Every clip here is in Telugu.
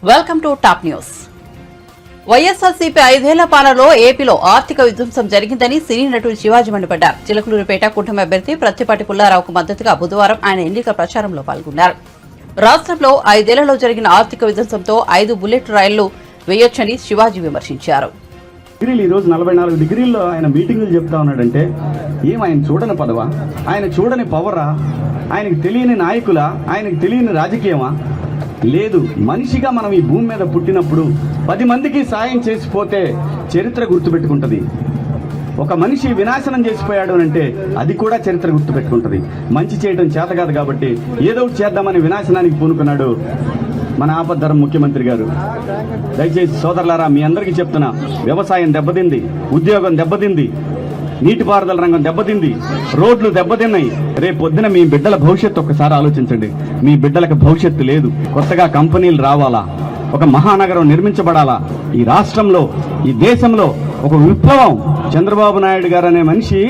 Welcome to top news. YSRCP 5 ఏళ్ల పాలనలో ఏపీలో ఆర్థిక విధ్వంసం జరిగిందని సినీ నటుడు శివాజీ మండిపడ్డారు. చిలకలూరిపేట కూటమి అభ్యర్థి ప్రత్తిపాటి పుల్లారావుకు మద్దతుగా బుధవారం ఆయన ఎన్నికల ప్రచారంలో పాల్గొన్నారు. రాష్ట్రంలో 5 ఏళ్లలో జరిగిన ఆర్థిక విధ్వంసంతో 5 బుల్లెట్ రైళ్లు వేయొచ్చని శివాజీ విమర్శించారు. ఈ రోజు 44 డిగ్రీల్లో ఆయన మీటింగులు చెప్తా ఉన్నాడంటే ఆయన చూడని పదవా, ఆయన చూడని పవరా, ఆయనకు తెలియని నాయకులా, ఆయనకు తెలియని రాజకీయమా? లేదు. మనిషిగా మనం ఈ భూమి మీద పుట్టినప్పుడు 10 మందికి సాయం చేసిపోతే చరిత్ర గుర్తుపెట్టుకుంటుంది. ఒక మనిషి వినాశనం చేసిపోయాడు అంటే అది కూడా చరిత్ర గుర్తుపెట్టుకుంటుంది. మంచి చేయడం చేత కాదు కాబట్టి ఏదో ఒకటి చేద్దామని వినాశనానికి పూనుకున్నాడు మన ఆపద్ధరం ముఖ్యమంత్రి గారు. దయచేసి సోదరులారా, మీ అందరికీ చెప్తున్నా, వ్యవసాయం దెబ్బతింది, ఉద్యోగం దెబ్బతింది, నీటిపారుదల రంగం దెబ్బతింది, రోడ్లు దెబ్బతిన్నాయి. రేపు పొద్దున మీ బిడ్డల భవిష్యత్తు ఒక్కసారి ఆలోచించండి. మీ బిడ్డలకు భవిష్యత్తు లేదు. కొత్తగా కంపెనీలు రావాలా, ఒక మహానగరం నిర్మించబడాలా, ఈ రాష్ట్రంలో ఈ దేశంలో ఒక విప్లవం, చంద్రబాబు నాయుడు గారు అనే మనిషి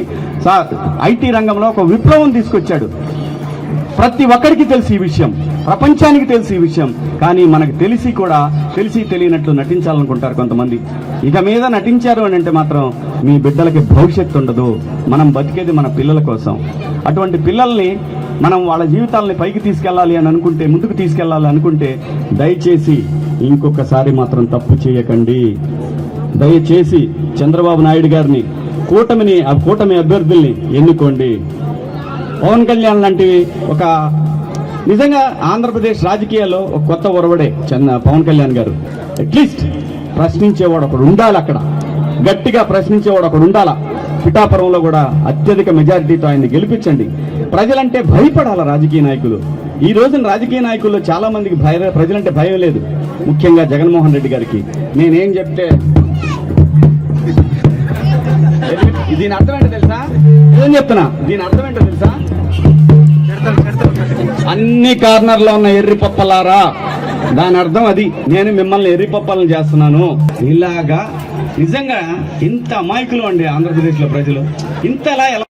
ఐటీ రంగంలో ఒక విప్లవం తీసుకొచ్చాడు. ప్రతి ఒక్కరికి తెలిసి ఈ విషయం, ప్రపంచానికి తెలిసి ఈ విషయం. కానీ మనకు తెలిసి కూడా తెలిసి తెలియనట్లు నటించాలనుకుంటారు కొంతమంది. ఇక మీద నటించారు అని అంటే మాత్రం మీ బిడ్డలకి భవిష్యత్తు ఉండదు. మనం బతికేది మన పిల్లల కోసం. అటువంటి పిల్లల్ని మనం వాళ్ళ జీవితాలని పైకి తీసుకెళ్ళాలి అని అనుకుంటే, ముందుకు తీసుకెళ్ళాలి అనుకుంటే దయచేసి ఇంకొకసారి మాత్రం తప్పు చేయకండి. దయచేసి చంద్రబాబు నాయుడు గారిని, కూటమి అభ్యర్థుల్ని ఎన్నుకోండి. పవన్ కళ్యాణ్ లాంటివి ఒక నిజంగా ఆంధ్రప్రదేశ్ రాజకీయాల్లో ఒక కొత్త ఒరవడే పవన్ కళ్యాణ్ గారు. అట్లీస్ట్ ప్రశ్నించేవాడు ఒకడు ఉండాలి, అక్కడ గట్టిగా ప్రశ్నించేవాడు ఒకడు ఉండాలా. పిఠాపురంలో కూడా అత్యధిక మెజారిటీతో ఆయన్ని గెలిపించండి. ప్రజలంటే భయపడాల రాజకీయ నాయకులు. ఈ రోజున రాజకీయ నాయకుల్లో చాలా మందికి ప్రజలంటే భయం లేదు. ముఖ్యంగా జగన్మోహన్ రెడ్డి గారికి నేనేం చెప్తే దీని అర్థం ఏంటో తెలుసా? ఏం చెప్తున్నా, దీని అర్థం ఏంటో తెలుసా? అన్ని కార్నర్లో ఉన్న ఎర్రి పప్పలారా, దాని అర్థం అది. నేను మిమ్మల్ని ఎర్రి పప్పలను చేస్తున్నాను. ఇలాగా నిజంగా ఇంత అమాయకులు అండి ఆంధ్రప్రదేశ్ లో ప్రజలు. ఇంతలా ఎలా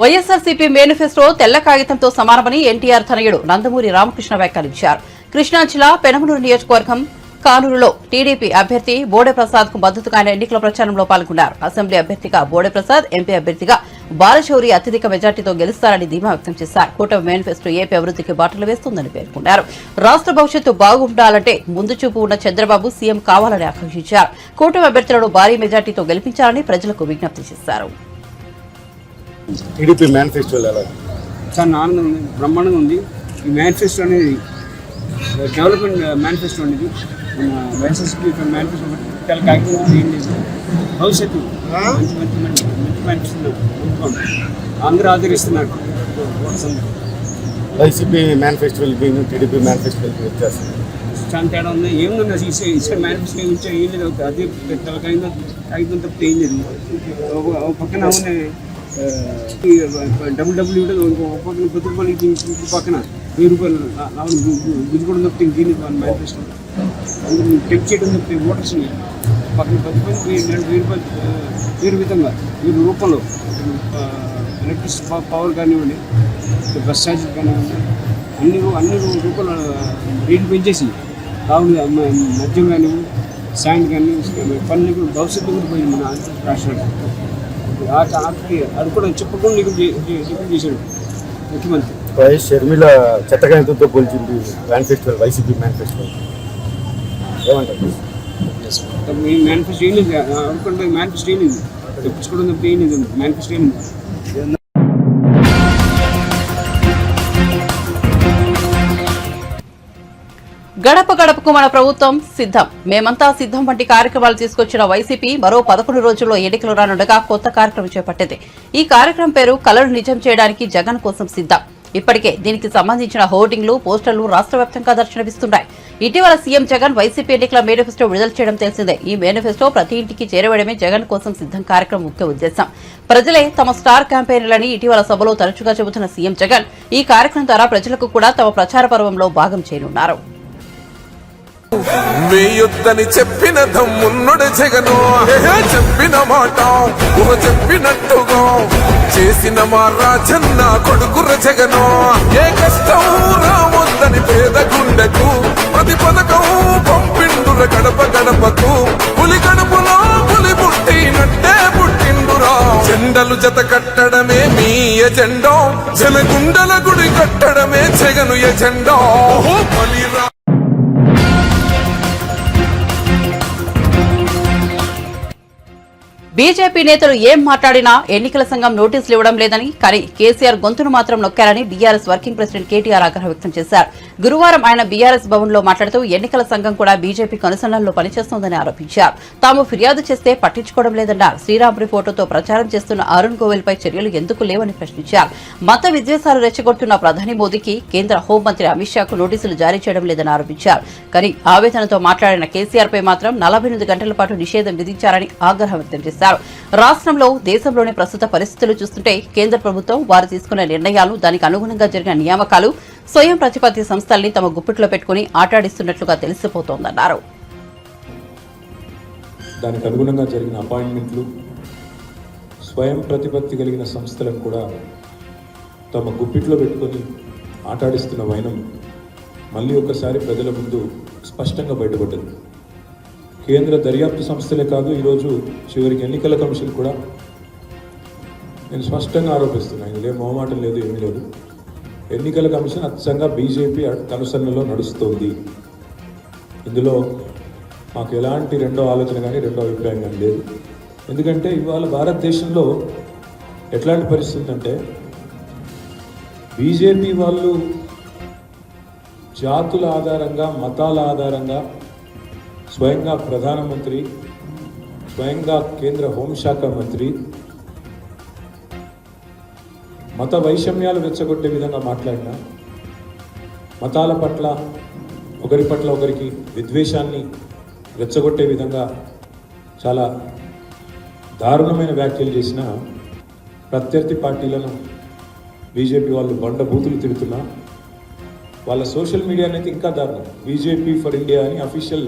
వైఎస్ఆర్సీపీ మేనిఫెస్టో తెల్ల కాగితంతో సమానమని ఎన్టీఆర్ తనయుడు నందమూరి రామకృష్ణ వ్యాఖ్యానించారు. కృష్ణా జిల్లా పెనమలూరు నియోజకవర్గం కానూరులో టీడీపీ అభ్యర్థి బోడే ప్రసాద్ కు మద్దతుగా ఆయన ఎన్నికల ప్రచారంలో పాల్గొన్నారు. అసెంబ్లీ అభ్యర్థిగా బోడే ప్రసాద్, ఎంపీ అభ్యర్థిగా బాలశౌరి అత్యధిక మెజార్టీతో గెలుస్తారని ధీమా వ్యక్తం చేశారు. కూటమి మేనిఫెస్టో ఏపీ అభివృద్ధికి బాటలు వేస్తుందని పేర్కొన్నారు. రాష్ట్ర భవిష్యత్తు బాగుండాలంటే ముందు చూపు ఉన్న చంద్రబాబు సీఎం కావాలని ఆకాంక్షించారు. కూటమి అభ్యర్థులను భారీ మెజార్టీతో గెలిపించాలని ప్రజలకు విజ్ఞప్తి చేశారు. టీడీపీ మేనిఫెస్టో చాలా ఆనందం, బ్రహ్మాండంగా ఉంది. ఈ మేనిఫెస్టో అనేది డెవలప్మెంట్ మేనిఫెస్టో అనేది మన వైఎస్ఆర్సీపీ మేనిఫెస్టో చాలా కాకపోతే ఏం లేదు. భవిష్యత్తు మంచి మేనిఫెస్టో అందరూ ఆదరిస్తున్నారు. వైసీపీ మేనిఫెస్టో టీడీపీ మేనిఫెస్టో వ్యత్యాసం చాలా తేడా ఉంది. ఏముంది ఇసుక మేనిఫెస్టో ఏం లేదు. అది కాగితం తప్పితే ఏం లేదు. పక్కన అవునే డబ్బులు ఇవ్వడం, పక్కన ప్రతిపాలకి పక్కన 1000 రూపాయలు గుంజుకోవడం తప్పితే దీన్ని మేనిఫెస్టో అందరూ టెక్ చేయడం తప్పితే ఓటర్స్ని పక్కన 10 రూపాయలు విధంగా 1000 రూపాయలు ఎలక్ట్రిసిటీ పవర్ కానివ్వండి, బస్ ఛార్జెస్ కానివ్వండి, అన్ని రూపాయలు రేట్లు పెంచేసి కావున మద్యం కానివ్వండి, శాండ్ కానీ పన్ను భవిష్యత్తు కూడా పోయింది మన రాష్ట్రానికి. అది కూడా చెప్పకుండా డిగ్రీ చేశాడు ముఖ్యమంత్రి. వైఎస్ షర్మిల చెత్తకాయంతో పోల్చింది మేనిఫెస్టో, వైసీపీ మేనిఫెస్టో ఏమంటారు? మేనిఫెస్టో ఏం లేదు, అనుకుంటే మేనిఫెస్టో ఏం లేదు, తెప్పించుకోవడం తప్ప ఏం లేదు. మేనిఫెస్టో ఏం లేదు. గడప గడపకు మన ప్రభుత్వం సిద్ధం, మేమంతా సిద్ధం వంటి కార్యక్రమాలు తీసుకొచ్చిన వైసీపీ మరో 11 రోజుల్లో ఎన్నికలు రానుండగా కొత్త కార్యక్రమం చేపట్టింది. ఈ కార్యక్రమం పేరు కలలు నిజం చేయడానికి జగన్ కోసం సిద్ధం. ఇప్పటికే దీనికి సంబంధించిన హోర్డింగ్లు, పోస్టర్లు రాష్ట్ర వ్యాప్తంగా దర్శనమిస్తున్నాయి. ఇటీవల సీఎం జగన్ వైసీపీ ఎన్నికల మేనిఫెస్టో విడుదల చేయడం తెలిసిందే. ఈ మేనిఫెస్టో ప్రతి ఇంటికి చేరవేయడమే జగన్ కోసం సిద్ధం కార్యక్రమం ముఖ్య ఉద్దేశం. ప్రజలే తమ స్టార్ క్యాంపెయిన్లని ఇటీవల సభలో తరచుగా చెబుతున్న సీఎం జగన్ ఈ కార్యక్రమం ద్వారా ప్రజలకు కూడా తమ ప్రచార పర్వంలో భాగం చేయనున్నారు. వేయొద్దని చెప్పిన దమ్మున్నడు జగను, చెప్పిన మాట చెప్పినట్టుగా చేసిన మా రాజన్న కొడుకుర జగను. ఏ కష్టం రావద్దని పేద గుండెకు ప్రతి పథకం పంపిండుర గడప గడపకు. పులి గడపలో పులి పుట్టినట్టే పుట్టిండురా. జెండలు జత కట్టడమే మీ ఎజెండా, జనగుండల గుడి కట్టడమే జగను ఎజెండా. బలిరా బీజేపీ నేతలు ఏం మాట్లాడినా ఎన్నికల సంఘం నోటీసులు ఇవ్వడం లేదని, కానీ కేసీఆర్ గొంతును మాత్రం నొక్కారని బీఆర్ఎస్ వర్కింగ్ ప్రెసిడెంట్ కేటీఆర్ ఆగ్రహం వ్యక్తం చేశారు. గురువారం ఆయన బీఆర్ఎస్ భవన్ లో మాట్లాడుతూ ఎన్నికల సంఘం కూడా బీజేపీ కనుసన్నల్లో పనిచేస్తోందని ఆరోపించారు. తాము ఫిర్యాదు చేస్తే పట్టించుకోవడం లేదన్నారు. శ్రీరాముడి ఫోటోతో ప్రచారం చేస్తున్న అరుణ్ గోయల్ పై చర్యలు ఎందుకు లేవని ప్రశ్నించారు. మత విద్వేషాలు రెచ్చగొడుతున్న ప్రధాని మోదీకి కేంద్ర హోంమంత్రి అమిత్ షాకు నోటీసులు జారీ చేయడం లేదని ఆరోపించారు. కానీ ఆవేదనతో మాట్లాడిన కేసీఆర్ పై మాత్రం 48 గంటల పాటు నిషేధం విధించారని ఆగ్రహం వ్యక్తం చేశారు. రాష్ట్రంలో దేశంలోని ప్రస్తుత పరిస్థితులు చూస్తుంటే కేంద్ర ప్రభుత్వం వారు తీసుకున్న నిర్ణయాలు, దానికి అనుగుణంగా జరిగిన నియామకాలు, స్వయం ప్రతిపత్తి సంస్థల్ని తమ గుప్పిట్లో పెట్టుకుని ఆటాడిస్తున్నట్లుగా తెలిసిపోతోందన్నారు. దానికి అనుగుణంగా జరిగిన అపాయింట్మెంట్లు, స్వయం ప్రతిపత్తి కలిగిన సంస్థలను కూడా తమ గుప్పిట్లో పెట్టుకొని ఆటాడిస్తున్న వైనం మళ్ళీ ఒకసారి ప్రజల ముందు స్పష్టంగా బయటపడ్డది. కేంద్ర దర్యాప్తు సంస్థలే కాదు, ఈరోజు చివరికి ఎన్నికల కమిషన్ కూడా నేను స్పష్టంగా ఆరోపిస్తున్నాను. ఇందులో మొహమాటం లేదు, ఏమీ లేదు. ఎన్నికల కమిషన్ అచ్చంగా బీజేపీ కనుసన్నలో నడుస్తోంది. ఇందులో మాకు ఎలాంటి రెండో ఆలోచన కానీ రెండో అభిప్రాయం కానీ లేదు. ఎందుకంటే ఇవాళ భారతదేశంలో ఎట్లాంటి పరిస్థితి అంటే బీజేపీ వాళ్ళు జాతుల ఆధారంగా, మతాల ఆధారంగా స్వయంగా ప్రధానమంత్రి, స్వయంగా కేంద్ర హోంశాఖ మంత్రి మత వైషమ్యాలు రెచ్చగొట్టే విధంగా మాట్లాడినా, మతాల పట్ల ఒకరి పట్ల ఒకరికి విద్వేషాన్ని రెచ్చగొట్టే విధంగా చాలా దారుణమైన వ్యాఖ్యలు చేసిన ప్రత్యర్థి పార్టీలను బీజేపీ వాళ్ళు బండ బూతులు తిరుగుతున్నా, వాళ్ళ సోషల్ మీడియా అనేది ఇంకా దారుణం. బీజేపీ ఫర్ ఇండియా అని అఫీషియల్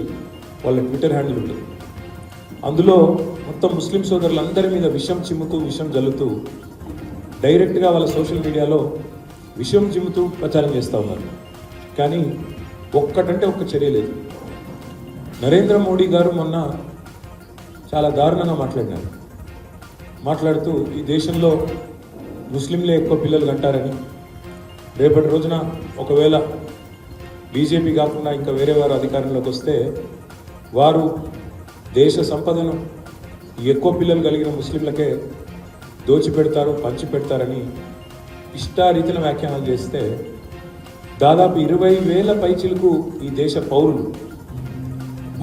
వాళ్ళ ట్విట్టర్ హ్యాండిల్ ఉంటుంది. అందులో మొత్తం ముస్లిం సోదరులందరి మీద విషం చిమ్ముతూ, విషం జల్లుతూ డైరెక్ట్గా వాళ్ళ సోషల్ మీడియాలో విషం చిమ్ముతూ ప్రచారం చేస్తూ ఉన్నారు. కానీ ఒక్కటంటే ఒక్క చర్య లేదు. నరేంద్ర మోడీ గారు మొన్న చాలా దారుణంగా మాట్లాడినారు. మాట్లాడుతూ ఈ దేశంలో ముస్లింలే ఎక్కువ పిల్లలు కంటారని, రేపటి రోజున ఒకవేళ బీజేపీ కాకుండా ఇంకా వేరే వారు అధికారంలోకి వస్తే వారు దేశ సంపదను ఎక్కువ పిల్లలు కలిగిన ముస్లింలకే దోచిపెడతారు, పంచిపెడతారని ఇష్టారీతిన వ్యాఖ్యానాలు చేస్తే దాదాపు 20,000 పైచిలకు ఈ దేశ పౌరులు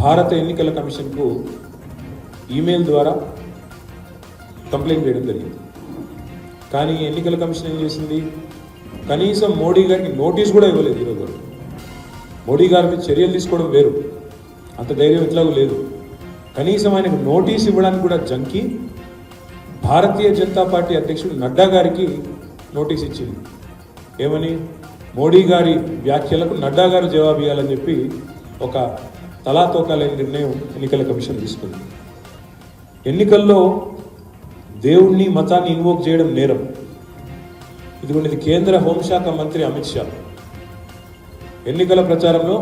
భారత ఎన్నికల కమిషన్కు ఈమెయిల్ ద్వారా కంప్లైంట్ చేయడం జరిగింది. కానీ ఎన్నికల కమిషన్ ఏం చేసింది? కనీసం మోడీ గారికి నోటీస్ కూడా ఇవ్వలేదు. ఈరోజు మోడీ గారి మీద చర్యలు తీసుకోవడం వేరు, అంత ధైర్యం ఎట్లాగూ లేదు. కనీసం ఆయనకు నోటీస్ ఇవ్వడానికి కూడా జంకి భారతీయ జనతా పార్టీ అధ్యక్షుడు నడ్డా గారికి నోటీస్ ఇచ్చింది. ఏమని? మోడీ గారి వ్యాఖ్యలకు నడ్డా గారు జవాబు ఇవ్వాలని చెప్పి ఒక తలాతోకాలేని నిర్ణయం ఎన్నికల కమిషన్ తీసుకుంది. ఎన్నికల్లో దేవుణ్ణి, మతాన్ని ఇన్వోక్ చేయడం నేరం. ఇది కేంద్ర హోంశాఖ మంత్రి అమిత్ షా ఎన్నికల ప్రచారంలో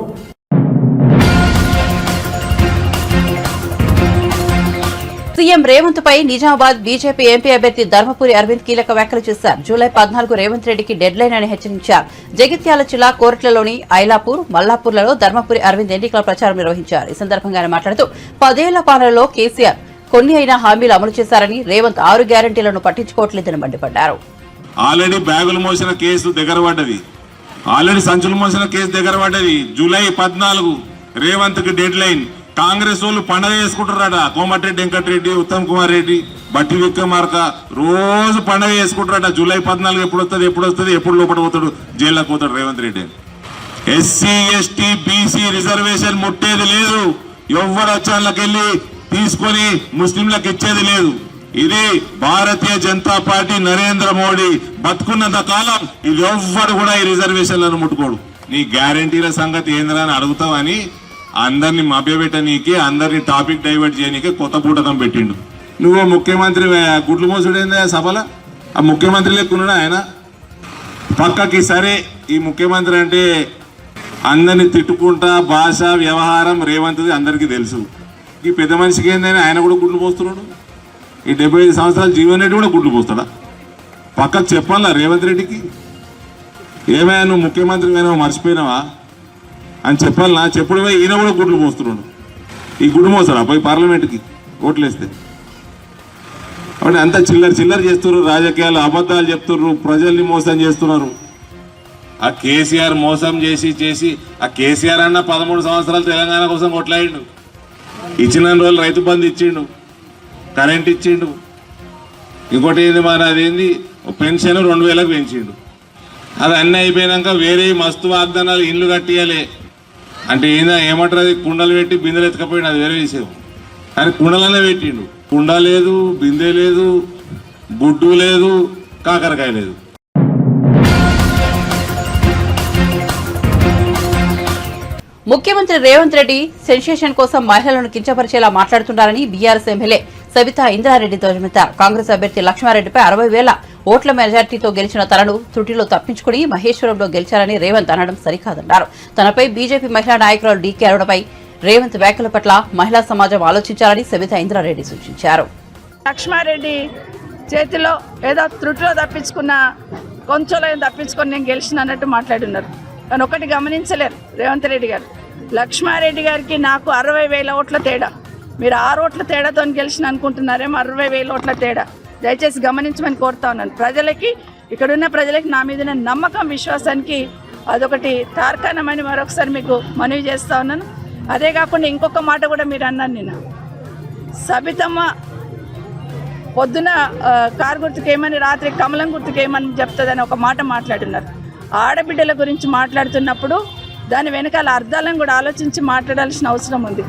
సీఎం రేవంత్ పై నిజామాబాద్ బీజేపీ ఎంపీ అభ్యర్థి ధర్మపురి అరవింద్ కీలక వ్యాఖ్యలు చేశారు. జూలై 14 రేవంత్ రెడ్డికి డెడ్ లైన్ అని హెచ్చరించారు. జగిత్యాల జిల్లా కోరట్లలోని ఐలాపూర్, మల్లాపూర్లలో ధర్మపురి అరవింద్ ఎన్నికల ప్రచారం నిర్వహించారు. ఈ సందర్భంగా ఆయన మాట్లాడుతూ 10 ఏళ్ల పాలనలో కేసీఆర్ కొన్ని అయినా హామీలు అమలు చేశారని, రేవంత్ 6 గ్యారంటీలను పట్టించుకోవట్లేదని మండిపడ్డారు. ఆల్రెడీ బ్యాగులు మోసిన కేసు దగ్గర పడ్డది, ఆల్రెడీ సంచులు మోసిన కేసు దగ్గర పడ్డది. జూలై 14 రేవంత్ కి డెడ్ లైన్. కాంగ్రెస్ వాళ్ళు పండగ చేసుకుంటారట. కోమటిరెడ్డి వెంకటరెడ్డి, ఉత్తమ్ కుమార్ రెడ్డి, బట్టి విక్రమార్క రోజు పండగ చేసుకుంటారట. జూలై 14 ఎప్పుడు వస్తుంది, ఎప్పుడు లోపల పోతాడు, జైల్లోకి పోతాడు Revanth Reddy. SC, ST, BC reservation ముట్టేది లేదు. ఎవరు వచ్చాళ్ళకెళ్ళి తీసుకొని ముస్లింలకు ఇచ్చేది లేదు. ఇది భారతీయ జనతా పార్టీ నరేంద్ర మోడీ బతుకున్నంత కాలం ఇది ఎవ్వరు కూడా ఈ రిజర్వేషన్లను ముట్టుకోడు. నీ గ్యారంటీల సంగతి ఏంద్రా అని అడుగుతావని అందరిని మభ్యపెట్టనీకే, అందరిని టాపిక్ డైవర్ట్ చేయనీకే కొత్త పూటకం పెట్టిండు. నువ్వు ముఖ్యమంత్రి గుడ్లు మోసుడైందా సభల? ఆ ముఖ్యమంత్రి లెక్కున్నాడు ఆయన పక్కకి. సరే, ఈ ముఖ్యమంత్రి అంటే అందరిని తిట్టుకుంటా భాష వ్యవహారం రేవంత్ది అందరికీ తెలుసు. ఈ పెద్ద మనిషికి ఏందని ఆయన కూడా గుడ్లు పోస్తున్నాడు. ఈ 75 సంవత్సరాల జీవన్ రెడ్డి కూడా గుడ్లు పోస్తాడా? పక్కకు చెప్పాలా రేవంత్ రెడ్డికి? ఏమైనా నువ్వు ముఖ్యమంత్రి అయినా మర్చిపోయినావా అని చెప్పాలనా? చెప్పుడు పోయి ఈయన కూడా గుడ్లు పోస్తున్నాడు. ఈ గుడ్డు మోస్తాడా పోయి పార్లమెంట్కి ఓట్లేస్తే? కాబట్టి అంతా చిల్లర చేస్తున్నారు, రాజకీయాలు అబద్ధాలు చెప్తున్నారు, ప్రజల్ని మోసం చేస్తున్నారు. ఆ కేసీఆర్ మోసం చేసి ఆ కేసీఆర్ అన్న 13 సంవత్సరాలు తెలంగాణ కోసం కొట్లాడిండు. ఇచ్చిన రోజులు రైతు బంధు ఇచ్చిండు, కరెంట్ ఇచ్చిండు, ఇంకోటి ఏంది మరి అదేంది పెన్షన్ 2000కు పెంచిండు. అది అన్నీ అయిపోయినాక వేరే మస్తు వాగ్దానాలు, ఇండ్లు కట్టియాలి అంటే ఏమంటారు, అది కుండలు పెట్టి బిందెలు ఎత్తుకపోయిండు, అది వేరే విషయం. కానీ కుండలనే పెట్టిండు. కుండ లేదు, బిందె లేదు, గుడ్డు లేదు, కాకరకాయ లేదు. ముఖ్యమంత్రి రేవంత్ రెడ్డి సెన్సేషన్ కోసం మహిళలను కించపరిచేలా మాట్లాడుతున్నారని బీఆర్ఎస్ ఎమ్మెల్యే సబితా ఇంద్రారెడ్డి ధ్వజమెత్తారు. కాంగ్రెస్ అభ్యర్థి లక్ష్మారెడ్డిపై 60,000 ఓట్ల మెజార్టీతో గెలిచిన తనను త్రుటిలో తప్పించుకుని మహేశ్వరంలో గెలిచారని రేవంత్ అనడం సరికాదన్నారు. తనపై బీజేపీ మహిళా నాయకురాలు డీకే అరుణపై రేవంత్ వ్యాఖ్యల పట్ల మహిళా సమాజం ఆలోచించాలని సబితా ఇంద్రారెడ్డి సూచించారు. లక్ష్మారెడ్డి చేతిలో ఏదో త్రుటిలో తప్పించుకున్న, కొంచెంలో తప్పించుకొని నేను గెలిచిన అన్నట్టు మాట్లాడున్నారు. కానీ ఒకటి గమనించలేరు రేవంత్ రెడ్డి గారు. లక్ష్మారెడ్డి గారికి నాకు 60,000 ఓట్ల తేడా. మీరు 6 ఓట్ల తేడాతో గెలిచిన అనుకుంటున్నారేమో, 60,000 ఓట్ల తేడా. దయచేసి గమనించమని కోరుతా ఉన్నాను. ప్రజలకి, ఇక్కడున్న ప్రజలకి నా మీద నమ్మకం, విశ్వాసానికి అదొకటి తార్కాణమని మరొకసారి మీకు మనవి చేస్తూ ఉన్నాను. అదే కాకుండా ఇంకొక మాట కూడా మీరు అన్నాను, నేను సబితమ్మ పొద్దున కారు గుర్తుకేమని, రాత్రి కమలం గుర్తుకేమని చెప్తుందని ఒక మాట మాట్లాడున్నారు. ఆడబిడ్డల గురించి మాట్లాడుతున్నప్పుడు దాని వెనకాల అర్థాలను కూడా ఆలోచించి మాట్లాడాల్సిన అవసరం ఉంది.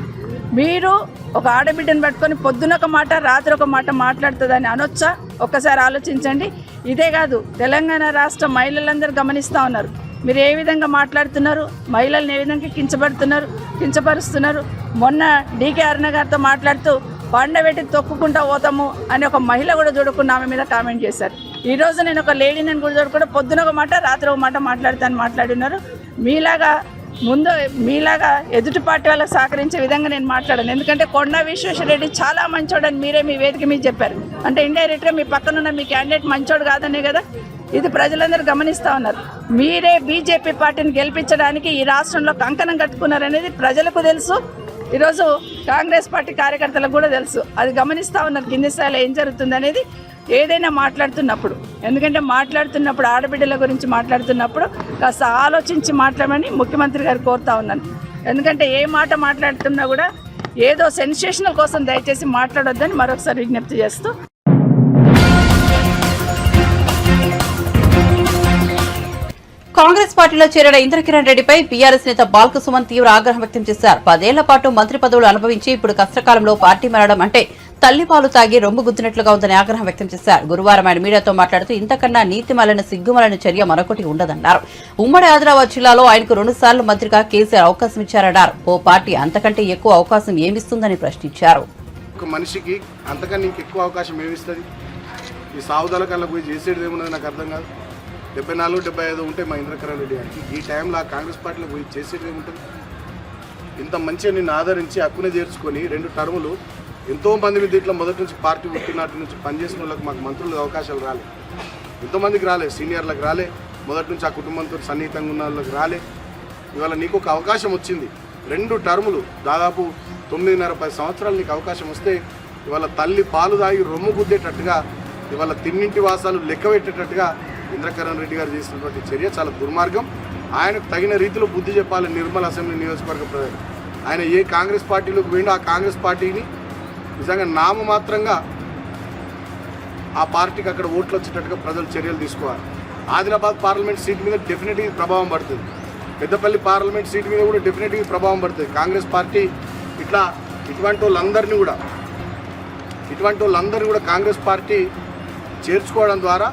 మీరు ఒక ఆడబిడ్డను పట్టుకొని పొద్దున ఒక మాట, రాత్రి ఒక మాట మాట్లాడుతుందని అనొచ్చా? ఒక్కసారి ఆలోచించండి. ఇదే కాదు, తెలంగాణ రాష్ట్ర మహిళలందరూ గమనిస్తూ ఉన్నారు. మీరు ఏ విధంగా మాట్లాడుతున్నారు, మహిళల్ని ఏ విధంగా కించపరుస్తున్నారు. మొన్న డీకే అరుణ గారితో మాట్లాడుతూ పండబెట్టి తొక్కుకుంటా పోతాము అని ఒక మహిళ కూడా చూడకుండా ఆమె మీద కామెంట్ చేశారు. ఈరోజు నేను ఒక లేడీని కూడా చూడకుండా పొద్దున ఒక మాట, రాత్రి ఒక మాట మాట్లాడుతాను మాట్లాడినారు. మీలాగా ఎదుటి పార్టీ వాళ్ళకి సహకరించే విధంగా నేను మాట్లాడాను. ఎందుకంటే కొండా విశ్వేశ్వరరెడ్డి చాలా మంచోడని మీరే మీ వేదిక మీద చెప్పారు. అంటే ఇండైరెక్ట్గా మీ పక్కనున్న మీ క్యాండిడేట్ మంచోడు కాదనే కదా. ఇది ప్రజలందరూ గమనిస్తూ ఉన్నారు. మీరే బీజేపీ పార్టీని గెలిపించడానికి ఈ రాష్ట్రంలో కంకణం కట్టుకున్నారనేది ప్రజలకు తెలుసు. ఈరోజు కాంగ్రెస్ పార్టీ కార్యకర్తలకు కూడా తెలుసు. అది గమనిస్తూ ఉన్నారు కింది స్థాయిలో ఏం జరుగుతుంది అనేది. ఏదైనా మాట్లాడుతున్నప్పుడు, ఎందుకంటే మాట్లాడుతున్నప్పుడు ఆడబిడ్డల గురించి మాట్లాడుతున్నప్పుడు కాస్త ఆలోచించి మాట్లాడమని ముఖ్యమంత్రి గారు కోరుతా ఉన్నాను. ఎందుకంటే ఏ మాట మాట్లాడుతున్నా కూడా ఏదో సెన్సేషనల్ కోసం దయచేసి మాట్లాడొద్దని మరొకసారి విజ్ఞప్తి చేస్తూ, కాంగ్రెస్ పార్టీలో చేరిన ఇంద్రకిరణ్ రెడ్డిపై బీఆర్ఎస్ నేత బాల్క సుమన్ తీవ్ర ఆగ్రహం వ్యక్తం చేశారు. 10 ఏళ్ల పాటు మంత్రి పదవులు అనుభవించి ఇప్పుడు కష్టకాలంలో పార్టీ మారడం అంటే తల్లిపాలు తాగి రొమ్ము గుద్దినట్లుగా ఉందని ఆగ్రహం వ్యక్తం చేశారు. గురువారం ఆయన మీడియాతో మాట్లాడుతూ ఇంతకన్నా నీతిమాలిన సిగ్గుమాలిన చర్య మరొకటి ఉండదన్నారు. ఉమ్మడి ఆదిలాబాద్ జిల్లాలో ఆయనకు 2 సార్లు మంత్రిగా కేసీఆర్ అవకాశం ఇచ్చారన్నారు. ఓ పార్టీ అంతకంటే ఎక్కువ అవకాశం ఏమిస్తుందని ప్రశ్నించారు. ఒక మనిషికి అంతకన్నా ఇంకెక్కువ అవకాశం ఏమిస్తుంది? ఈ సావుదాల కల్లా పోయి చేసేది ఏమున్నది నాకు అర్థం కాదు. 74, 75 ఉంటే మా ఇంద్రకరణ్ రెడ్డి గారికి ఈ టైంలో కాంగ్రెస్ పార్టీలో పోయి చేసేది ఏముంటుంది? ఇంత మంచిగా నిన్ను ఆదరించి హక్కునే చేర్చుకొని 2 టర్ములు ఎంతోమంది మీద ఇట్లా మొదటి నుంచి పార్టీ పుట్టినట్టు నుంచి పనిచేసిన వాళ్ళకి మాకు మంత్రులకు అవకాశాలు రాలే. ఎంతోమందికి రాలే, సీనియర్లకు రాలే, మొదటి నుంచి ఆ కుటుంబంతో సన్నిహితంగా ఉన్న వాళ్ళకి రాలే. ఇవాళ నీకు ఒక అవకాశం వచ్చింది. 2 టర్ములు దాదాపు 9.5-10 సంవత్సరాలు నీకు అవకాశం వస్తే ఇవాళ తల్లి పాలు తాగి రొమ్ము గుద్దేటట్టుగా, ఇవాళ తిన్నింటి వాసాలు లెక్క పెట్టేటట్టుగా ఇంద్రకరణ్ రెడ్డి గారు చేసినటువంటి చర్య చాలా దుర్మార్గం. ఆయనకు తగిన రీతిలో బుద్ధి చెప్పాలి నిర్మల్ అసెంబ్లీ నియోజకవర్గ ప్రజలు. ఆయన ఏ కాంగ్రెస్ పార్టీలోకి పోయిండో ఆ కాంగ్రెస్ పార్టీని నిజంగా నామమాత్రంగా ఆ పార్టీకి అక్కడ ఓట్లు వచ్చేటట్టుగా ప్రజలు చర్యలు తీసుకోవాలి. ఆదిలాబాద్ పార్లమెంట్ సీట్ మీద డెఫినెట్గా ప్రభావం పడుతుంది. పెద్దపల్లి పార్లమెంట్ సీట్ మీద కూడా డెఫినెట్గా ప్రభావం పడుతుంది. కాంగ్రెస్ పార్టీ ఇటువంటి వాళ్ళందరినీ కూడా కాంగ్రెస్ పార్టీ చేర్చుకోవడం ద్వారా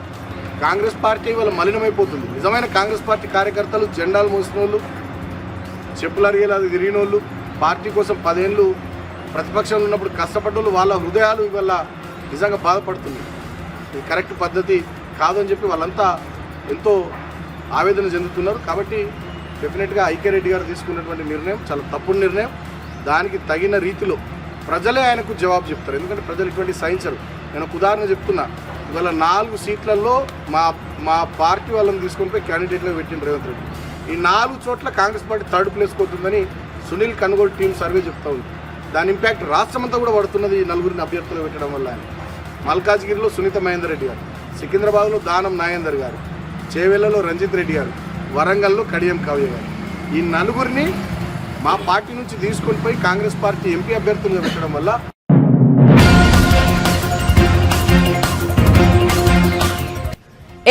కాంగ్రెస్ పార్టీ వాళ్ళ మలినమైపోతుంది. నిజమైన కాంగ్రెస్ పార్టీ కార్యకర్తలు జెండాలు మోసిన వాళ్ళు, చెప్పులు అరిగేలా తిరిగిన వాళ్ళు, పార్టీ కోసం 10 ఏళ్ళు ప్రతిపక్షంలో ఉన్నప్పుడు కష్టపడ్డ వాళ్ళ హృదయాలు ఇవాళ నిజంగా బాధపడుతుంది. ఇది కరెక్ట్ పద్ధతి కాదని చెప్పి వాళ్ళంతా ఎంతో ఆవేదన చెందుతున్నారు. కాబట్టి డెఫినెట్గా ఐక్యరెడ్డి గారు తీసుకున్నటువంటి నిర్ణయం చాలా తప్పుడు నిర్ణయం. దానికి తగిన రీతిలో ప్రజలే ఆయనకు జవాబు చెప్తారు. ఎందుకంటే ప్రజలు ఇటువంటి సహించరు. నేను ఒక ఉదాహరణ చెప్తున్నా. ఇవాళ 4 సీట్లలో మా పార్టీ వాళ్ళని తీసుకొని పోయి క్యాండిడేట్గా పెట్టిన రేవంత్ రెడ్డి. ఈ 4 చోట్ల కాంగ్రెస్ పార్టీ 3rd ప్లేస్ పోతుందని సునీల్ కనుగోలు టీం సర్వే చెప్తా ఉంది. దాని ఇంపాక్ట్ రాష్ట్రమంతా కూడా పడుతున్నది ఈ 4 అభ్యర్థులు పెట్టడం వల్ల. మల్కాజ్గిరిలో సునీత మహేందర్ రెడ్డి గారు, సికింద్రాబాద్లో దానం నాగేందర్ గారు, చేవెళ్లలో రంజిత్ రెడ్డి గారు, వరంగల్లో కడియం కావ్య గారు, ఈ 4 మా పార్టీ నుంచి తీసుకొని పోయి కాంగ్రెస్ పార్టీ ఎంపీ అభ్యర్థులుగా పెట్టడం వల్ల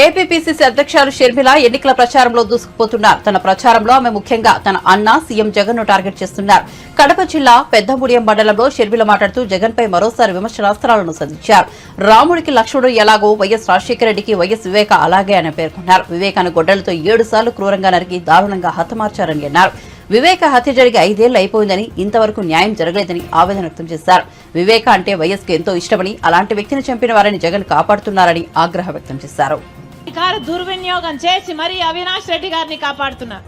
ఏపీపీసీసీ అధ్యక్షురాలు షర్మిల ఎన్నికల ప్రచారంలో దూసుకుపోతున్నారు. తన ప్రచారంలో ఆమె ముఖ్యంగా తన అన్న సీఎం జగన్ ను టార్గెట్ చేస్తున్నారు. కడప జిల్లా పెద్దముడియం మండలంలో షర్మిల మాట్లాడుతూ జగన్ పై మరోసారి విమర్శనాస్త్రాలను సంధించారు. రాముడికి లక్ష్మణుడు ఎలాగో వైఎస్ రాజశేఖర రెడ్డికి వైఎస్ వివేక అలాగే అని పేర్కొన్నారు. వివేకాన్ని గొడ్డలతో 7 సార్లు క్రూరంగా నరికి దారుణంగా హతమార్చారని అన్నారు. వివేక హత్య జరిగి 5 ఏళ్లు అయిపోయిందని, ఇంతవరకు న్యాయం జరగలేదని ఆవేదన వ్యక్తం చేశారు. వివేక అంటే వైఎస్కి ఎంతో ఇష్టమని, అలాంటి వ్యక్తిని చంపిన వారిని జగన్ కాపాడుతున్నారని ఆగ్రహం వ్యక్తం చేశారు. అధికార దుర్వినియోగం చేసి మరీ అవినాష్ రెడ్డి గారిని కాపాడుతున్నారు.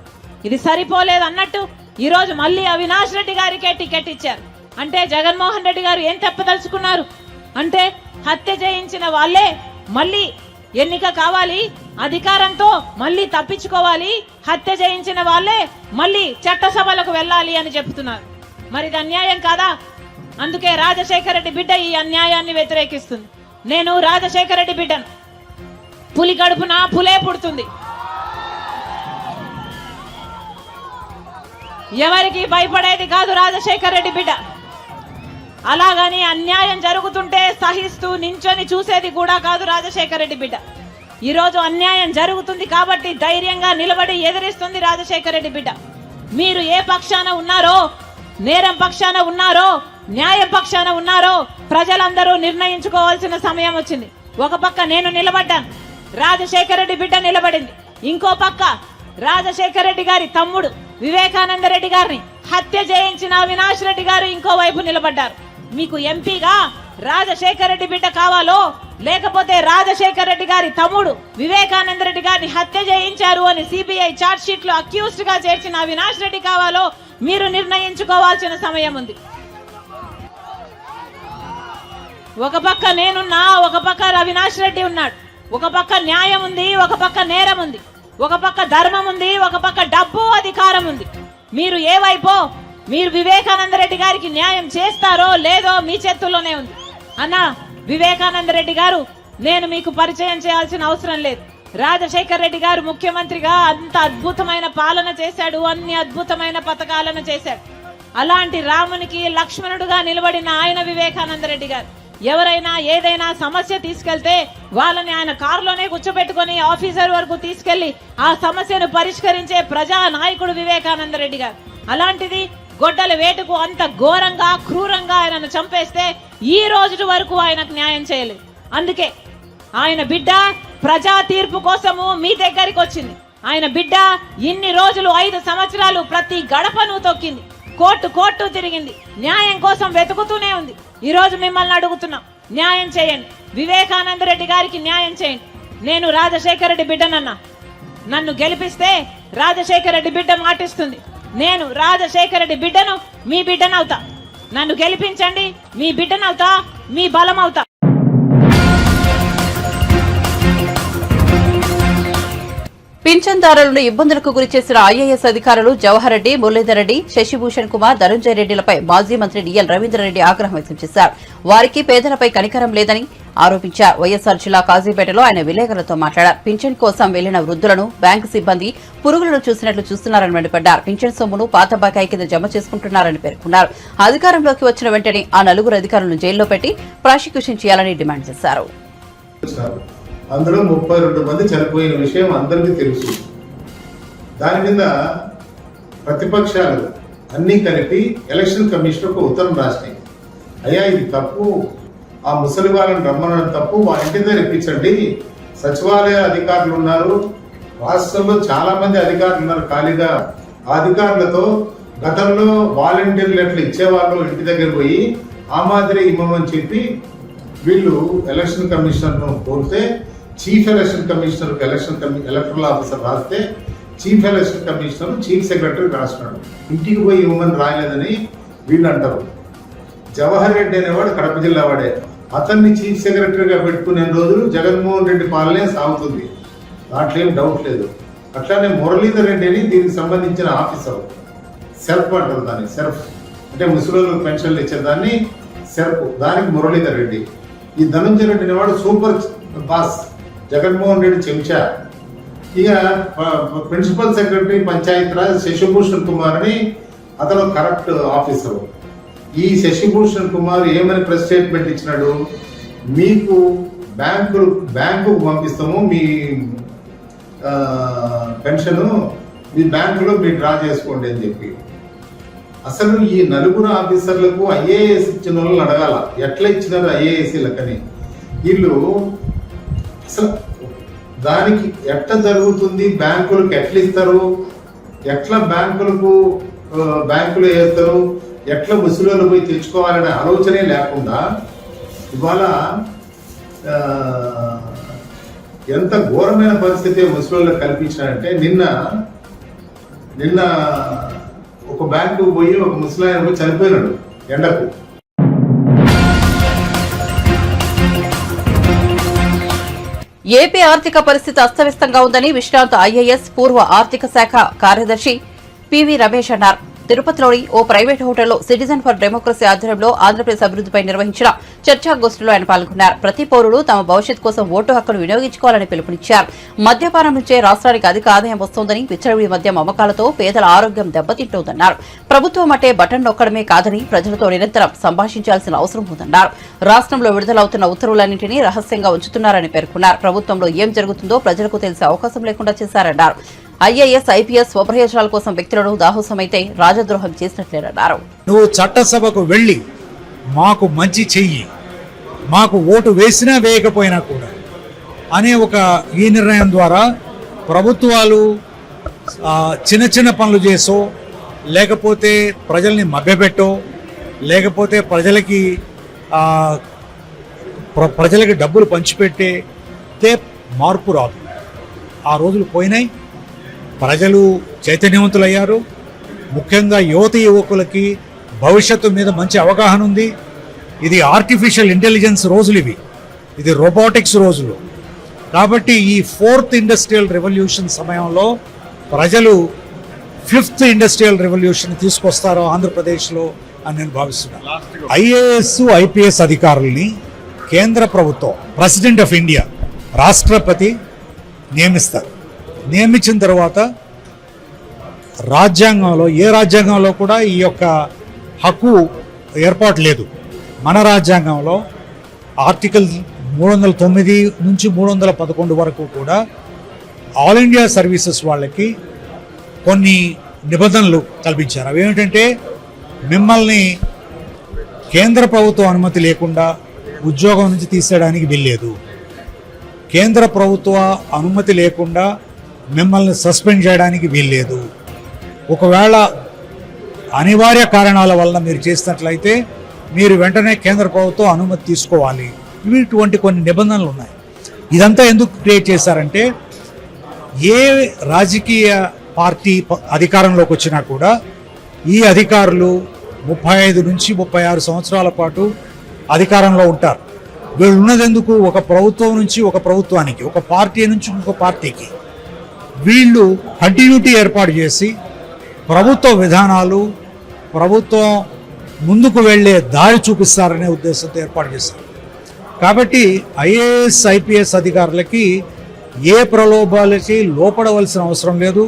ఇది సరిపోలేదు అన్నట్టు ఈ రోజు మళ్ళీ అవినాష్ రెడ్డి గారికే టికెట్ ఇచ్చారు. అంటే జగన్మోహన్ రెడ్డి గారు ఏం చెప్పదలుచుకున్నారు అంటే, హత్య చేయించిన వాళ్ళే మళ్ళీ ఎన్నిక కావాలి, అధికారంతో మళ్ళీ తప్పించుకోవాలి, హత్య చేయించిన వాళ్ళే మళ్ళీ చట్టసభలకు వెళ్ళాలి అని చెప్తున్నారు. మరి ఇది అన్యాయం కాదా? అందుకే రాజశేఖర రెడ్డి బిడ్డ ఈ అన్యాయాన్ని వ్యతిరేకిస్తుంది. నేను రాజశేఖర రెడ్డి బిడ్డను. పులి కడుపున పులే పుడుతుంది. ఎవరికి భయపడేది కాదు రాజశేఖర రెడ్డి బిడ్డ. అలాగని అన్యాయం జరుగుతుంటే సహిస్తూ నించొని చూసేది కూడా కాదు రాజశేఖర రెడ్డి బిడ్డ. ఈరోజు అన్యాయం జరుగుతుంది కాబట్టి ధైర్యంగా నిలబడి ఎదిరిస్తుంది రాజశేఖర రెడ్డి బిడ్డ. మీరు ఏ పక్షాన ఉన్నారో, నేరం పక్షాన ఉన్నారో, న్యాయం పక్షాన ఉన్నారో ప్రజలందరూ నిర్ణయించుకోవాల్సిన సమయం వచ్చింది. ఒక పక్క నేను నిలబడ్డాను, రాజశేఖర రెడ్డి బిడ్డ నిలబడింది. ఇంకో పక్క రాజశేఖర రెడ్డి గారి తమ్ముడు వివేకానంద రెడ్డి గారిని హత్య చేయించిన అవినాష్ రెడ్డి గారు ఇంకో వైపు నిలబడ్డారు. మీకు ఎంపీగా రాజశేఖర రెడ్డి బిడ్డ కావాలో, లేకపోతే రాజశేఖర రెడ్డి గారి తమ్ముడు వివేకానంద రెడ్డి గారిని హత్య చేయించారు అని సిబిఐ చార్జ్ షీట్ లో అక్యూజ్డ్ గా చేర్చిన అవినాష్ రెడ్డి కావాలో మీరు నిర్ణయించుకోవాల్సిన సమయం ఉంది. ఒక పక్క నేనున్నా, ఒక పక్క అవినాష్ రెడ్డి ఉన్నాడు. ఒక పక్క న్యాయం ఉంది, ఒక పక్క నేరం ఉంది. ఒక పక్క ధర్మం ఉంది, ఒక పక్క డబ్బు అధికారం ఉంది. మీరు ఏ వైపో, మీరు వివేకానంద రెడ్డి గారికి న్యాయం చేస్తారో లేదో మీ చేతుల్లోనే ఉంది. అన్న వివేకానంద రెడ్డి గారు నేను మీకు పరిచయం చేయాల్సిన అవసరం లేదు. రాజశేఖర రెడ్డి గారు ముఖ్యమంత్రిగా అంత అద్భుతమైన పాలన చేశాడు, అన్ని అద్భుతమైన పథకాలను చేశాడు. అలాంటి రామునికి లక్ష్మణుడుగా నిలబడిన ఆయన వివేకానంద రెడ్డి గారు ఎవరైనా ఏదైనా సమస్య తీసుకెళ్తే వాళ్ళని ఆయన కారులోనే కూర్చోబెట్టుకుని ఆఫీసర్ వరకు తీసుకెళ్లి ఆ సమస్యను పరిష్కరించే ప్రజా నాయకుడు వివేకానంద రెడ్డి గారు. అలాంటిది గొడ్డల వేటుకు అంత ఘోరంగా క్రూరంగా ఆయనను చంపేస్తే ఈ రోజు వరకు ఆయనకు న్యాయం చేయలేదు. అందుకే ఆయన బిడ్డ ప్రజా తీర్పు కోసము మీ దగ్గరికి వచ్చింది. ఆయన బిడ్డ ఇన్ని రోజులు 5 సంవత్సరాలు ప్రతి గడపను తొక్కింది, కోర్టు తిరిగింది, న్యాయం కోసం వెతుకుతూనే ఉంది. ఈ రోజు మిమ్మల్ని అడుగుతున్నాం, న్యాయం చేయండి, వివేకానంద రెడ్డి గారికి న్యాయం చేయండి. నేను రాజశేఖర రెడ్డి బిడ్డనన్నా, నన్ను గెలిపిస్తే రాజశేఖర రెడ్డి బిడ్డ మాటిస్తుంది, నేను రాజశేఖర రెడ్డి బిడ్డను మీ బిడ్డనవుతా. నన్ను గెలిపించండి, మీ బిడ్డనవుతా, మీ బలం అవుతా. పింఛన్దారులను ఇబ్బందులకు గురి చేసిన ఐఏఎస్ అధికారులు జవహర్ రెడ్డి, మురళీధర్ రెడ్డి, శశిభూషణ్ కుమార్, ధనుంజయ రెడ్డిలపై మాజీ మంత్రి డిఎల్ రవీంద్రరెడ్డి ఆగ్రహం వ్యక్తం చేశారు. వారికి పేదలపై కనికరం లేదని ఆరోపించారు. వైఎస్సార్ జిల్లా కాజీపేటలో ఆయన విలేకరులతో మాట్లాడారు. పింఛన్ కోసం వెళ్లిన వృద్ధులను బ్యాంకు సిబ్బంది పురుగులను చూసినట్లు చూస్తున్నారని మండిపడ్డారు. పింఛన్ సొమ్మును పాత బకాయి కింద జమ చేసుకుంటున్నారని పేర్కొన్నారు. అధికారంలోకి వచ్చిన వెంటనే ఆ 4 అధికారులను జైల్లో పెట్టి ప్రాసిక్యూషన్ చేయాలని డిమాండ్ చేశారు. అందులో 32 మంది చనిపోయిన విషయం అందరికీ తెలుసు. దాని మీద ప్రతిపక్షాలు అన్నీ కలిపి ఎలక్షన్ కమిషనర్కు ఉత్తరం రాసినాయి. అయ్యా ఇది తప్పు, ఆ ముసలి వాళ్ళని రమ్మనడం తప్పు, వాళ్ళ ఇంటి దగ్గర ఇప్పించండి. సచివాలయ అధికారులు ఉన్నారు, రాష్ట్రంలో చాలా మంది అధికారులు ఉన్నారు ఖాళీగా. ఆ అధికారులతో గతంలో వాలంటీర్ లెటర్లు ఇచ్చేవాళ్ళు ఇంటి దగ్గర పోయి ఆ మాదిరి ఇవ్వమని చెప్పి వీళ్ళు ఎలక్షన్ కమిషనర్ను కోరితే chief election commissioner electoral officer రాస్తే chief election commissioner chief secretary రాసినాడు. ఇంటికి పోయి ఇవ్వమని రాయలేదని వీళ్ళు అంటారు. జవహర్ రెడ్డి అనేవాడు కడప జిల్లా వాడే. అతన్ని చీఫ్ సెక్రటరీగా పెట్టుకునే రోజులు జగన్మోహన్ రెడ్డి పాలనే సాగుతుంది, దాంట్లో ఏం డౌట్ లేదు. అట్లానే మురళీధర్ రెడ్డి అని దీనికి సంబంధించిన ఆఫీసర్, సెర్ఫ్ అంటారు దాన్ని, సెర్ఫ్ అంటే ముసలోళ్ళకి పెన్షన్లు ఇచ్చేదాన్ని సెర్ఫ్, దానికి మురళీధర్ రెడ్డి. ఈ ధనంజయ రెడ్డి అనేవాడు సూపర్ బాస్, జగన్మోహన్ రెడ్డి చెంచా. ఇక ప్రిన్సిపల్ సెక్రటరీ పంచాయతీరాజ్ శశిభూషణ్ కుమార్ అని అతను కరెక్ట్ ఆఫీసర్. ఈ శశిభూషణ్ కుమార్ ఏమని ప్రెస్ స్టేట్మెంట్ ఇచ్చినాడు, మీకు బ్యాంకుకు పంపిస్తాము మీ పెన్షన్, మీ బ్యాంకులో మీరు డ్రా చేసుకోండి అని చెప్పి. అసలు ఈ నలుగురు ఆఫీసర్లకు ఐఏఎస్ ఇచ్చిన వాళ్ళని అడగాల, ఎట్లా ఇచ్చినారు ఐఏఎస్లకని. వీళ్ళు అసలు దానికి ఎట్లా జరుగుతుంది, బ్యాంకులకు ఎట్లా ఇస్తారు, ఎట్లా బ్యాంకులు వేస్తారు, ఎట్లా ముసలిలో పోయి తెచ్చుకోవాలనే ఆలోచనే లేకుండా ఇవాళ ఎంత ఘోరమైన పరిస్థితి ముసలిలో కల్పించారంటే, నిన్న ఒక బ్యాంకు పోయి ఒక ముసలాయన పోయి చనిపోయినాడు ఎండకు. ఏపీ ఆర్థిక పరిస్థితి అస్తవ్యస్తంగా ఉందని విశ్రాంత ఐఏఎస్ పూర్వ ఆర్థిక శాఖ కార్యదర్శి పివి రమేష్ అన్నారు. తిరుపతిలోని ఓ ప్రైవేట్ హోటల్లో సిటిజన్ ఫర్ డెమోక్రసీ ఆధ్వర్యంలో ఆంధ్రప్రదేశ్ అభివృద్దిపై నిర్వహించిన చర్చాగోష్ఠిలో ఆయన పాల్గొన్నారు. ప్రతి పౌరుడు తమ భవిష్యత్ కోసం ఓటు హక్కును వినియోగించుకోవాలని పిలుపునిచ్చారు. మద్యపానం నుంచే రాష్ట్రానికి అధిక ఆదాయం వస్తోందని, విచ్చలవిడి మద్యం అమ్మకాలతో పేదల ఆరోగ్యం దెబ్బతింటోందన్నారు. ప్రభుత్వం అంటే బటన్ నొక్కడమే కాదని ప్రజలతో నిరంతరం సంభాషించాల్సిన అవసరం ఉందన్నారు. రాష్ట్రంలో విడుదలవుతున్న ఉత్తర్వులన్నింటినీ రహస్యంగా ఉంచుతున్నారని పేర్కొన్నారు. ప్రభుత్వంలో ఏం జరుగుతుందో ప్రజలకు తెలిసే అవకాశం లేకుండా చేశారన్నారు. ఐఏఎస్, ఐపీఎస్ స్వప్రయోజనాల కోసం వ్యక్తులను దాహోసమైతే రాజద్రోహం చేసినట్లేరన్నారు. నువ్వు చట్టసభకు వెళ్ళి మాకు మంచి చెయ్యి, మాకు ఓటు వేసినా వేయకపోయినా కూడా అనే ఈ నిర్ణయం ద్వారా ప్రభుత్వాలు చిన్న చిన్న పనులు చేసో, లేకపోతే ప్రజల్ని మభ్యపెట్టో, లేకపోతే ప్రజలకి డబ్బులు పంచిపెట్టే మార్పు రాదు. ఆ రోజులు పోయినాయి. ప్రజలు చైతన్యవంతులయ్యారు. ముఖ్యంగా యువకులకి భవిష్యత్తు మీద మంచి అవగాహన ఉంది. ఇది ఆర్టిఫిషియల్ ఇంటెలిజెన్స్ రోజులు, ఇది రోబోటిక్స్ రోజులు. కాబట్టి ఈ 4th ఇండస్ట్రియల్ రెవల్యూషన్ సమయంలో ప్రజలు 5th ఇండస్ట్రియల్ రెవల్యూషన్ తీసుకొస్తారో ఆంధ్రప్రదేశ్లో అని నేను భావిస్తున్నాను. ఐఏఎస్, ఐపీఎస్ అధికారుల్ని కేంద్ర ప్రభుత్వం, ప్రెసిడెంట్ ఆఫ్ ఇండియా, రాష్ట్రపతి నియమిస్తారు. నియమించిన తర్వాత రాజ్యాంగంలో, ఏ రాజ్యాంగంలో కూడా ఈ యొక్క హక్కు ఏర్పాటు లేదు. మన రాజ్యాంగంలో ఆర్టికల్ 309 నుంచి 311 వరకు కూడా ఆల్ ఇండియా సర్వీసెస్ వాళ్ళకి కొన్ని నిబంధనలు కల్పించారు. అవి ఏమిటంటే, మిమ్మల్ని కేంద్ర ప్రభుత్వం అనుమతి లేకుండా ఉద్యోగం నుంచి తీసేయడానికి వీల్లేదు, కేంద్ర ప్రభుత్వ అనుమతి లేకుండా మిమ్మల్ని సస్పెండ్ చేయడానికి వీల్లేదు, ఒకవేళ అనివార్య కారణాల వల్ల మీరు చేసినట్లయితే మీరు వెంటనే కేంద్ర ప్రభుత్వం అనుమతి తీసుకోవాలి. ఇటువంటి కొన్ని నిబంధనలు ఉన్నాయి. ఇదంతా ఎందుకు క్రియేట్ చేశారంటే, ఏ రాజకీయ పార్టీ అధికారంలోకి వచ్చినా కూడా ఈ అధికారులు 35 నుంచి 36 సంవత్సరాల పాటు అధికారంలో ఉంటారు. వీళ్ళు ఉన్నదెందుకు? ఒక ప్రభుత్వం నుంచి ఒక ప్రభుత్వానికి, ఒక పార్టీ నుంచి ఇంకొక పార్టీకి వీళ్ళు కంటిన్యూటీ ఏర్పాటు చేసి ప్రభుత్వ విధానాలు, ప్రభుత్వం ముందుకు వెళ్లే దారి చూపిస్తారనే ఉద్దేశంతో ఏర్పాటు చేశారు. కాబట్టి ఐఏఎస్, ఐపీఎస్ అధికారులకి ఏ ప్రలోభాలకి లోపడవలసిన అవసరం లేదు,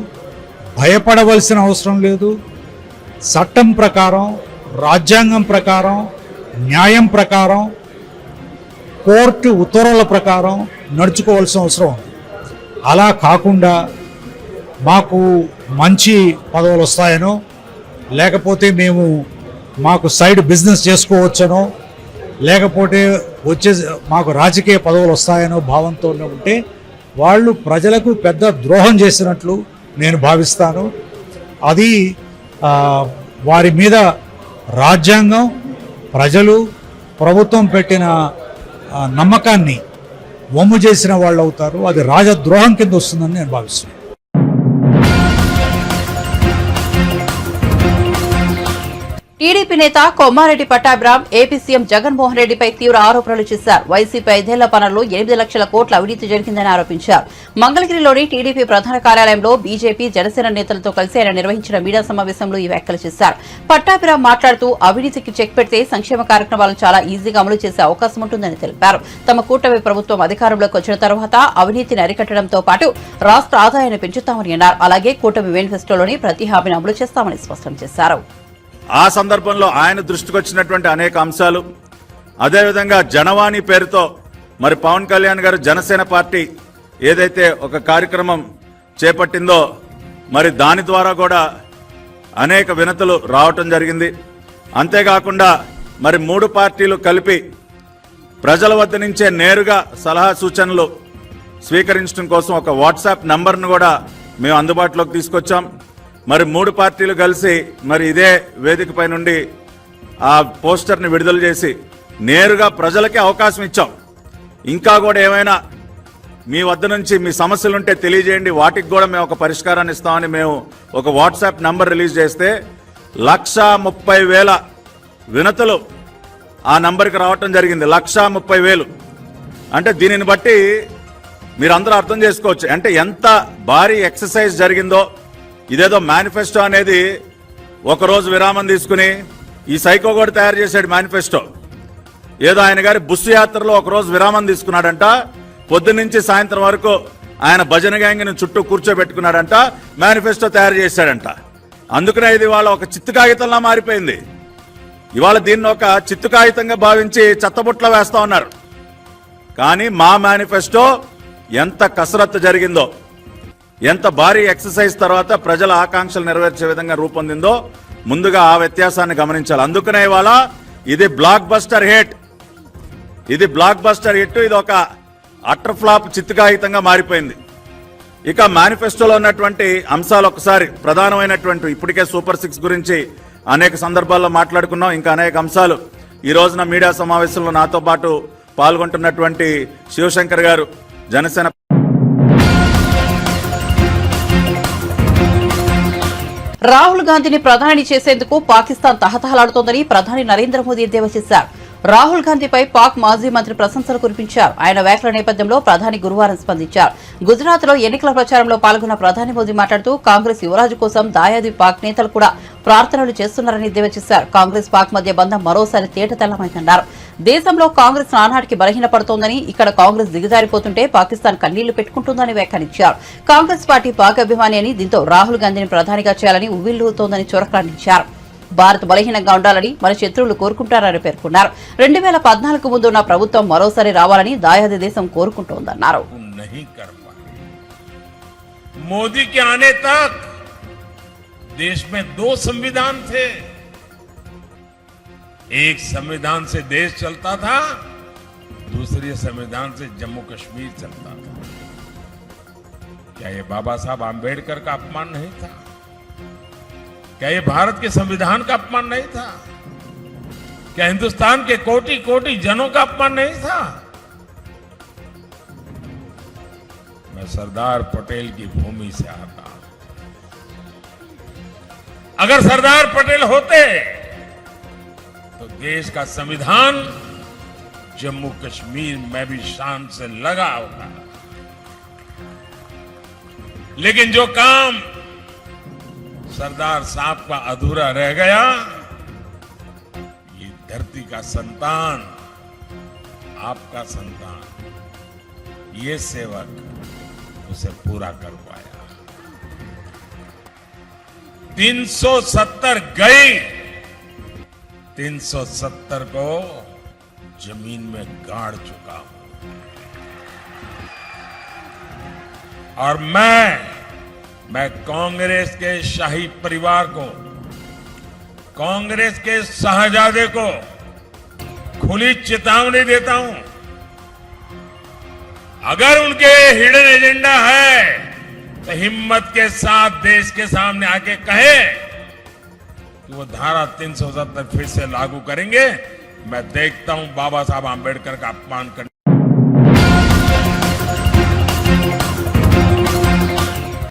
భయపడవలసిన అవసరం లేదు. చట్టం ప్రకారం, రాజ్యాంగం ప్రకారం, న్యాయం ప్రకారం, కోర్టు ఉత్తర్వుల ప్రకారం నడుచుకోవాల్సిన అవసరం ఉంది. అలా కాకుండా మాకు మంచి పదవులు వస్తాయనో, లేకపోతే మాకు సైడ్ బిజినెస్ చేసుకోవచ్చనో, లేకపోతే మాకు రాజకీయ పదవులు వస్తాయనో భావంతో ఉంటే వాళ్ళు ప్రజలకు పెద్ద ద్రోహం చేసినట్లు నేను భావిస్తాను. అది వారి మీద రాజ్యాంగం, ప్రజలు, ప్రభుత్వం పెట్టిన నమ్మకాన్ని వమ్ము చేసిన వాళ్ళు అవుతారు. అది రాజద్రోహం కింద వస్తుందని నేను భావిస్తున్నాను. టీడీపీ నేత కొమ్మారెడ్డి పట్టాభిరామ్ ఏపీ సీఎం జగన్మోహన్ రెడ్డిపై తీవ్ర ఆరోపణలు చేశారు. వైసీపీ 5 ఏళ్ల పనుల్లో 8 లక్షల కోట్ల అవినీతి జరిగిందని ఆరోపించారు. మంగళగిరిలోని టీడీపీ ప్రధాన కార్యాలయంలో బీజేపీ, జనసేన నేతలతో కలిసి ఆయన నిర్వహించిన మీడియా సమావేశంలో ఈ వ్యాఖ్యలు చేశారు. పట్టాభిరామ్ మాట్లాడుతూ అవినీతికి చెక్ పెడితే సంక్షేమ కార్యక్రమాలను చాలా ఈజీగా అమలు చేసే అవకాశం ఉంటుందని తెలిపారు. తమ కూటమి ప్రభుత్వం అధికారంలోకి వచ్చిన తర్వాత అవినీతిని అరికట్టడంతో పాటు రాష్ట్ర ఆదాయాన్ని పెంచుతామని అన్నారు. అలాగే కూటమి మేనిఫెస్టోలోని ప్రతి హామీని అమలు చేస్తామని స్పష్టం చేశారు. ఆ సందర్భంలో ఆయన దృష్టికి వచ్చినటువంటి అనేక అంశాలు, అదేవిధంగా జనవాణి పేరుతో మరి పవన్ కళ్యాణ్ గారు జనసేన పార్టీ ఏదైతే ఒక కార్యక్రమం చేపట్టిందో మరి దాని ద్వారా కూడా అనేక వినతులు రావటం జరిగింది. అంతేకాకుండా మరి 3 పార్టీలు కలిపి ప్రజల వద్ద నుంచే నేరుగా సలహా సూచనలు స్వీకరించడం కోసం ఒక వాట్సాప్ నంబర్ను కూడా మేము అందుబాటులోకి తీసుకొచ్చాం. మరి 3 పార్టీలు కలిసి మరి ఇదే వేదికపై నుండి ఆ పోస్టర్ని విడుదల చేసి నేరుగా ప్రజలకి అవకాశం ఇచ్చాం. ఇంకా కూడా ఏమైనా మీ వద్ద నుంచి మీ సమస్యలుంటే తెలియజేయండి, వాటికి కూడా మేము ఒక పరిష్కారాన్ని ఇస్తామని మేము ఒక వాట్సాప్ నంబర్ రిలీజ్ చేస్తే 1,30,000 వినతులు ఆ నంబర్కి రావటం జరిగింది. 1,30,000 అంటే దీనిని బట్టి మీరందరూ అర్థం చేసుకోవచ్చు అంటే ఎంత భారీ ఎక్సర్సైజ్ జరిగిందో. ఇదేదో మేనిఫెస్టో అనేది ఒకరోజు విరామం తీసుకుని ఈ సైకో కూడా తయారు చేశాడు మేనిఫెస్టో. ఏదో ఆయన గారి బుస్సు యాత్రలో ఒకరోజు విరామం తీసుకున్నాడంట, పొద్దున్నుంచి సాయంత్రం వరకు ఆయన భజన గ్యాంగ్ని చుట్టూ కూర్చోబెట్టుకున్నాడంట, మేనిఫెస్టో తయారు చేశాడంట. అందుకనే ఇది ఇవాళ ఒక చిత్తు కాగితంలా మారిపోయింది. ఇవాళ దీన్ని ఒక చిత్తు కాగితంగా భావించి చెత్తబుట్లో వేస్తా ఉన్నారు. కానీ మా మేనిఫెస్టో ఎంత కసరత్తు జరిగిందో, ఎంత భారీ ఎక్సర్సైజ్ తర్వాత ప్రజల ఆకాంక్షలు నెరవేర్చే విధంగా రూపొందిందో ముందుగా ఆ వ్యత్యాసాన్ని గమనించాలి. అందుకనే ఇవాళ ఇది బ్లాక్ బస్టర్ హిట్, ఇది బ్లాక్ బస్టర్ హిట్, ఇది ఒక అటర్ ఫ్లాప్ చిత్తుకాగితంగా మారిపోయింది. ఇక మేనిఫెస్టోలో ఉన్నటువంటి అంశాలు ఒకసారి ప్రధానమైనటువంటి ఇప్పటికే సూపర్ 6 గురించి అనేక సందర్భాల్లో మాట్లాడుకున్నాం. ఇంకా అనేక అంశాలు ఈ రోజున మీడియా సమావేశంలో నాతో పాటు పాల్గొంటున్నటువంటి శివశంకర్ గారు జనసేన రాహుల్ గాంధీని ప్రధాని చేసేందుకు పాకిస్తాన్ తహతహలాడుతోందని ప్రధాని నరేంద్ర మోదీ ఎద్దేవా చేశారు. రాహుల్ గాంధీపై పాక్ మాజీ మంత్రి ప్రశంసలు కురిపించారు. ఆయన వ్యాఖ్యల నేపథ్యంలో ప్రధాని గురువారం స్పందించారు. గుజరాత్ లో ఎన్నికల ప్రచారంలో పాల్గొన్న ప్రధాని మోదీ మాట్లాడుతూ కాంగ్రెస్ యువరాజు కోసం దాయాది పాక్ నేతలు కూడా ప్రార్థనలు చేస్తున్నారని ఎద్దేవా చేశారు. కాంగ్రెస్ పాక్ మధ్య బంధం మరోసారి తేటతెల్లమైందన్నారు. దేశంలో కాంగ్రెస్ నానాటికి బలహీనపడుతోందని, ఇక్కడ కాంగ్రెస్ దిగజారిపోతుంటే పాకిస్తాన్ కన్నీళ్లు పెట్టుకుంటోందని వ్యాఖ్యానించారు. కాంగ్రెస్ పార్టీ పాక్ అభిమాని అని, దీంతో రాహుల్ గాంధీని ప్రధానిగా చేయాలని ఉవ్విళ్లూతోందని చురకలంటించారు. భారత్ బలహీనంగా ఉండాలని మన శత్రువులు కోరుకుంటారని పేర్కొన్నారు. 2014 ముందు ఉన్న ప్రభుత్వం మరోసారి రావాలని దాయాది దేశం కోరుకుంటోందన్నారు. मोदी के आने तक देश में 2 संविधान थे. एक संविधान से देश चलता था, दूसरे संविधान से जम्मू कश्मीर चलता था. क्या ये बाबा साहब आंबेडकर का अपमान नहीं था? क्या ये भारत के संविधान का अपमान नहीं था? क्या हिंदुस्तान के कोटि कोटि जनों का अपमान नहीं था? मैं सरदार पटेल की भूमि से आता हूं. अगर सरदार पटेल होते तो देश का संविधान जम्मू कश्मीर में भी शान से लगा होगा. लेकिन जो काम सरदार साहब का अधूरा रह गया, ये धरती का संतान, आपका संतान, ये सेवक उसे पूरा कर पाया. 370 गई, 370 को जमीन में गाड़ चुका हूं. और मैं कांग्रेस के शाही परिवार को, कांग्रेस के शाहजादे को खुली चेतावनी देता हूं. अगर उनके हिडन एजेंडा है तो हिम्मत के साथ देश के सामने आके कहे कि वो धारा 370 फिर से लागू करेंगे, मैं देखता हूं बाबा साहब आंबेडकर का अपमान करने